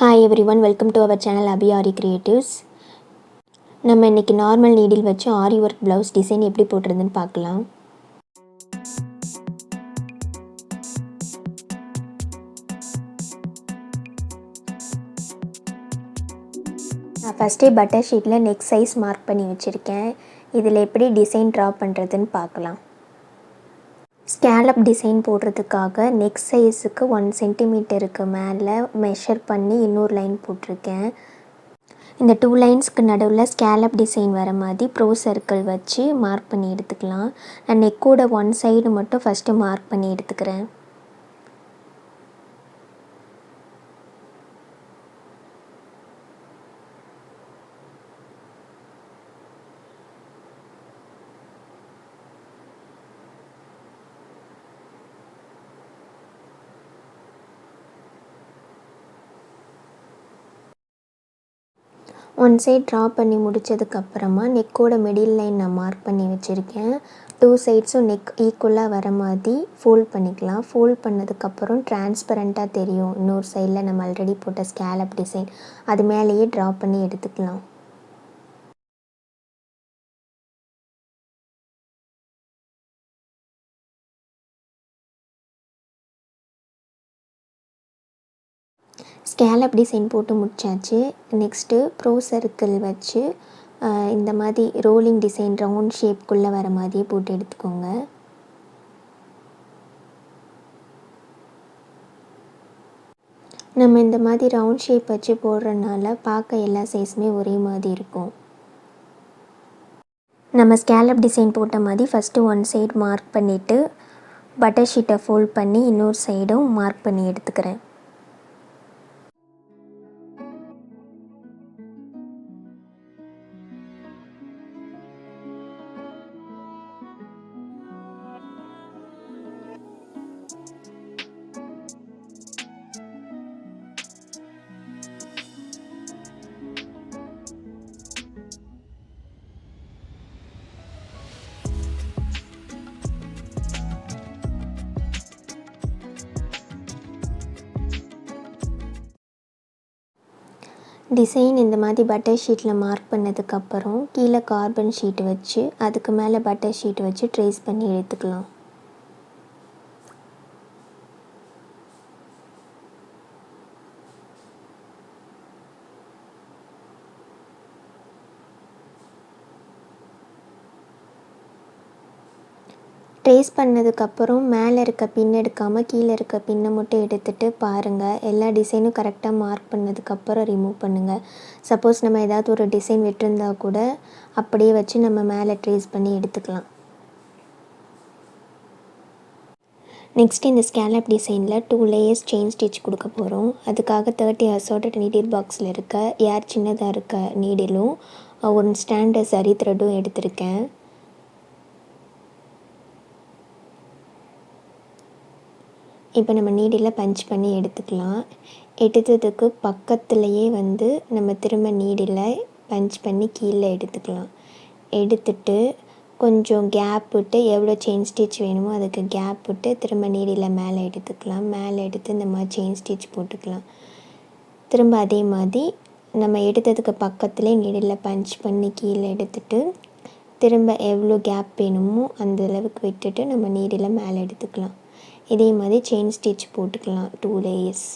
Hi everyone, welcome to our channel Abi Aari Creatives. நம்ம இன்னைக்கு normal needle வச்சு ஆரி work blouse design எப்படி போடுறதுன்னு பார்க்கலாம். நான் ஃபஸ்ட்டே பட்டர் ஷீட்டில் நெக் சைஸ் மார்க் பண்ணி வச்சுருக்கேன். இதில் எப்படி டிசைன் ட்ரா பண்ணுறதுன்னு பார்க்கலாம். ஸ்கேலப் டிசைன் போடுறதுக்காக நெக் சைஸுக்கு 1 சென்டிமீட்டருக்கு மேலே மெஷர் பண்ணி இன்னொரு லைன் போட்டிருக்கேன். இந்த 2 லைன்ஸ்க்கு நடுவில் ஸ்கேலப் டிசைன் வர மாதிரி ப்ரோ சர்க்கிள் வச்சு மார்க் பண்ணி எடுத்துக்கலாம். நான் நெக்கோட 1 சைடு மட்டும் ஃபஸ்ட்டு மார்க் பண்ணி எடுத்துக்கிறேன். ஒன் சைட் ட்ரா பண்ணி முடித்ததுக்கப்புறமா நெக்கோட மிடில் லைன் நான் மார்க் பண்ணி வச்சுருக்கேன். 2 சைட்ஸும் நெக் ஈக்குவலாக வர மாதிரி ஃபோல்ட் பண்ணிக்கலாம். ஃபோல்ட் பண்ணதுக்கப்புறம் டிரான்ஸ்பரண்ட்டாக தெரியும் இன்னொரு சைடில் நம்ம ஆல்ரெடி போட்ட ஸ்கேலப் டிசைன், அது மேலேயே ட்ரா பண்ணி எடுத்துக்கலாம். ஸ்கேலப் டிசைன் போட்டு முடிச்சாச்சு. நெக்ஸ்ட்டு ப்ரோ சர்க்கிள் வச்சு இந்த மாதிரி ரோலிங் டிசைன் ரவுண்ட் ஷேப்குள்ளே வர மாதிரியே போட்டு எடுத்துக்கோங்க. நம்ம இந்த மாதிரி ரவுண்ட் ஷேப் வச்சு போடுறதுனால பார்க்க எல்லா சைஸுமே ஒரே மாதிரி இருக்கும். நம்ம ஸ்கேலப் டிசைன் போட்ட மாதிரி ஃபஸ்ட்டு 1 சைடு மார்க் பண்ணிவிட்டு பட்டர் ஷீட்டை ஃபோல்ட் பண்ணி இன்னொரு சைடும் மார்க் பண்ணி எடுத்துக்கிறேன். டிசைன் இந்த மாதிரி பட்டர் ஷீட்டில் மார்க் பண்ணதுக்கப்புறம் கீழே கார்பன் ஷீட் வச்சு அதுக்கு மேலே பட்டர் ஷீட் வச்சு ட்ரேஸ் பண்ணி எடுத்துக்கலாம். ட்ரேஸ் பண்ணதுக்கப்புறம் மேலே இருக்க பின் எடுக்காமல் கீழே இருக்க பின்னை மட்டும் எடுத்துகிட்டு பாருங்கள். எல்லா டிசைனும் கரெக்டாக மார்க் பண்ணதுக்கப்புறம் ரிமூவ் பண்ணுங்கள். சப்போஸ் நம்ம ஏதாவது ஒரு டிசைன் விட்டுருந்தா கூட அப்படியே வச்சு நம்ம மேலே ட்ரேஸ் பண்ணி எடுத்துக்கலாம். நெக்ஸ்ட் இந்த ஸ்கேலப் டிசைனில் 2 லேயர்ஸ் செயின் ஸ்டிச் கொடுக்க போகிறோம். அதுக்காக 30 அசார்டட் நீடில் பாக்ஸில் இருக்க ஏர் சின்னதாக இருக்க நீடிலும் ஒரு ஸ்டாண்டு சரி த்ரெட்டும் எடுத்திருக்கேன். இப்போ நம்ம நீடில் பஞ்ச் பண்ணி எடுத்துக்கலாம். எடுத்ததுக்கு பக்கத்துலேயே நம்ம திரும்ப நீடில் பஞ்ச் பண்ணி கீழே எடுத்துக்கலாம். எடுத்துட்டு கொஞ்சம் கேப் விட்டு எவ்வளோ செயின் ஸ்டிச் வேணுமோ அதுக்கு கேப் விட்டு திரும்ப நீடில் மேலே எடுத்துக்கலாம். மேலே எடுத்து இந்த மாதிரி செயின் ஸ்டிச் போட்டுக்கலாம். திரும்ப அதே மாதிரி நம்ம எடுத்ததுக்கு பக்கத்துலேயே நீடில் பஞ்ச் பண்ணி கீழே எடுத்துட்டு திரும்ப எவ்வளோ கேப் வேணுமோ அந்த அளவுக்கு விட்டுட்டு நம்ம நீடில் மேலே எடுத்துக்கலாம். இதே மாதிரி செயின் ஸ்டிச் போட்டுக்கலாம் 2 லேயர்ஸ்.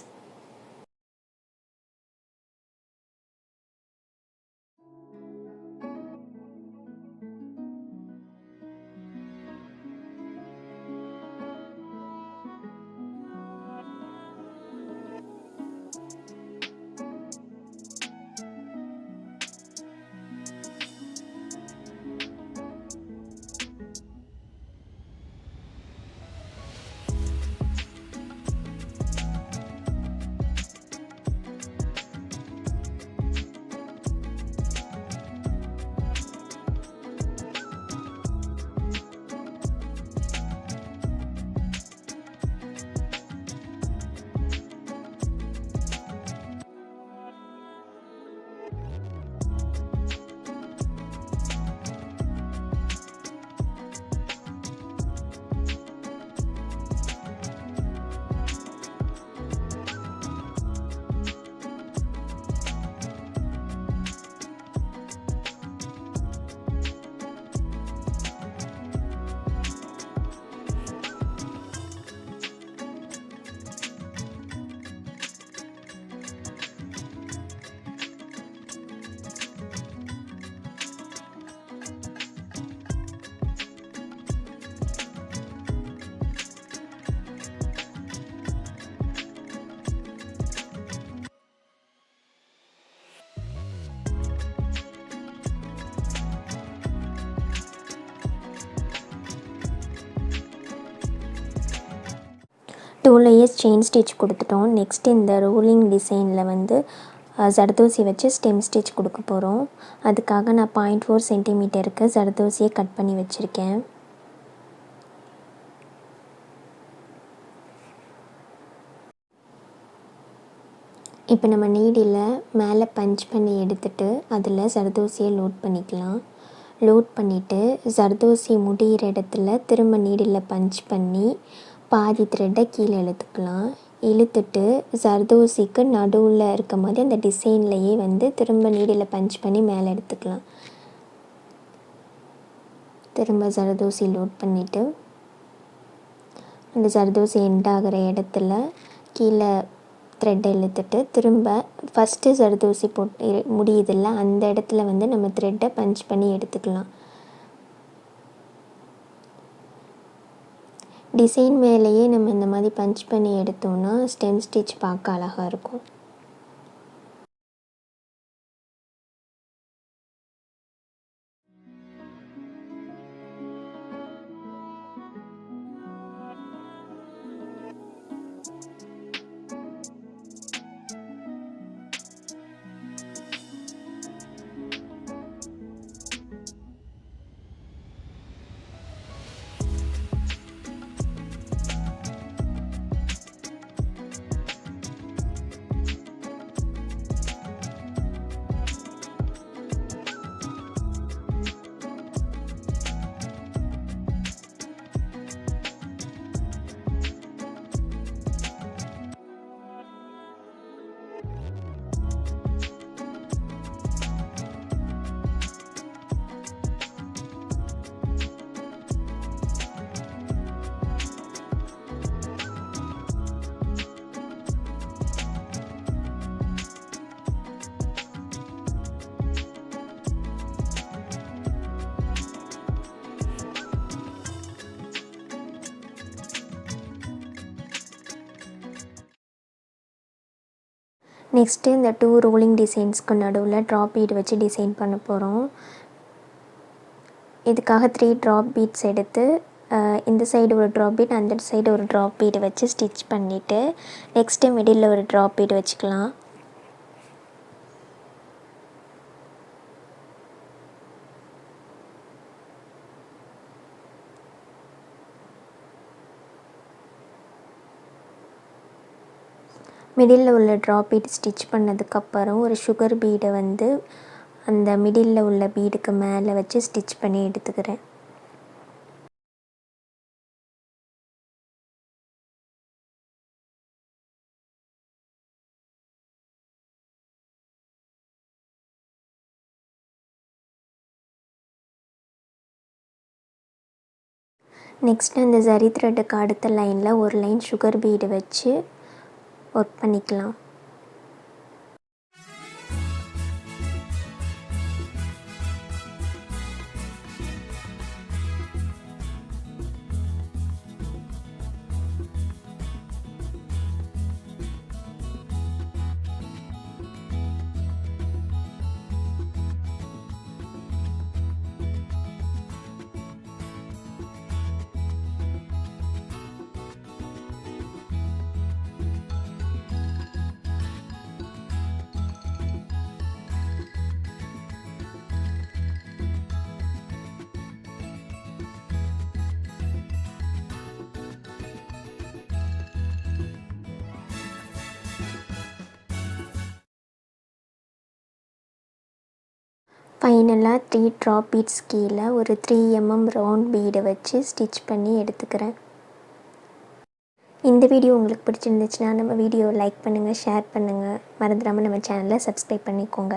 2 லேயர்ஸ் செயின் ஸ்டிச் கொடுத்துட்டோம். நெக்ஸ்ட் இந்த ரோலிங் டிசைனில் வந்து ஜர்தோசி வச்சு ஸ்டெம் ஸ்டிச் கொடுக்க போகிறோம். அதுக்காக நான் 0.4 சென்டிமீட்டருக்கு ஜர்தோசியை கட் பண்ணி வச்சுருக்கேன். இப்போ நம்ம நீடில் மேலே பஞ்ச் பண்ணி எடுத்துகிட்டு அதில் ஜர்தோசியை லோட் பண்ணிக்கலாம். லோட் பண்ணிவிட்டு ஜர்தோசி முடிகிற இடத்துல திரும்ப நீடில் பஞ்ச் பண்ணி பாதி த்ரெட்டை கீழே இழுத்துக்கலாம். இழுத்துட்டு ஜர்தோசிக்கு நடுவில் இருக்க மாதிரி அந்த டிசைன்லேயே வந்து திரும்ப நீடில் பஞ்ச் பண்ணி மேலே எடுத்துக்கலாம். திரும்ப ஜர்தோசி லோட் பண்ணிவிட்டு அந்த ஜர்தோசி எண்ட் ஆகிற இடத்துல கீழே த்ரெட்டை இழுத்துட்டு திரும்ப ஃபஸ்ட்டு ஜர்தோசி போட்டு முடியுதில்ல அந்த இடத்துல வந்து நம்ம த்ரெட்டை பஞ்ச் பண்ணி எடுத்துக்கலாம். டிசைன் மேலேயே நம்ம இந்த மாதிரி பஞ்ச் பண்ணி எடுத்தோம்னா ஸ்டெம் ஸ்டிச் பார்க்க அழகாக இருக்கும். நெக்ஸ்ட்டு இந்த 2 ரோலிங் டிசைன்ஸ்க்கு நடுவில் ட்ராப் பீட் வச்சு டிசைன் பண்ண போகிறோம். இதுக்காக 3 ட்ராப் பீட்ஸ் எடுத்து இந்த சைடு ஒரு ட்ராப் பீட் அந்த சைடு ஒரு ட்ராப் பீட் வச்சு ஸ்டிச் பண்ணிவிட்டு நெக்ஸ்ட்டு மிடில் ஒரு ட்ராப் பீட் வச்சுக்கலாம். மிடில் உள்ள ட்ராப் பீட் ஸ்டிச் பண்ணதுக்கப்புறம் ஒரு சுகர் பீடை வந்து அந்த மிடில் உள்ள பீடுக்கு மேலே வச்சு ஸ்டிச் பண்ணி எடுத்துக்கிறேன். நெக்ஸ்ட்டு அந்த ஜரி த்ரெட்டுக்கு அடுத்த லைனில் ஒரு லைன் சுகர் பீடு வச்சு ஒர்க் பண்ணிக்கலாம். ஃபைனலாக 3 ட்ராப் பீட்ஸ் கீழே ஒரு 3 mm ரவுண்ட் பீடை வச்சு ஸ்டிச் பண்ணி எடுத்துக்கிறேன். இந்த வீடியோ உங்களுக்கு பிடிச்சிருந்துச்சுன்னா நம்ம வீடியோவை லைக் பண்ணுங்கள், ஷேர் பண்ணுங்கள், மறந்துடாமல் நம்ம சேனலை சப்ஸ்கிரைப் பண்ணிக்கோங்க.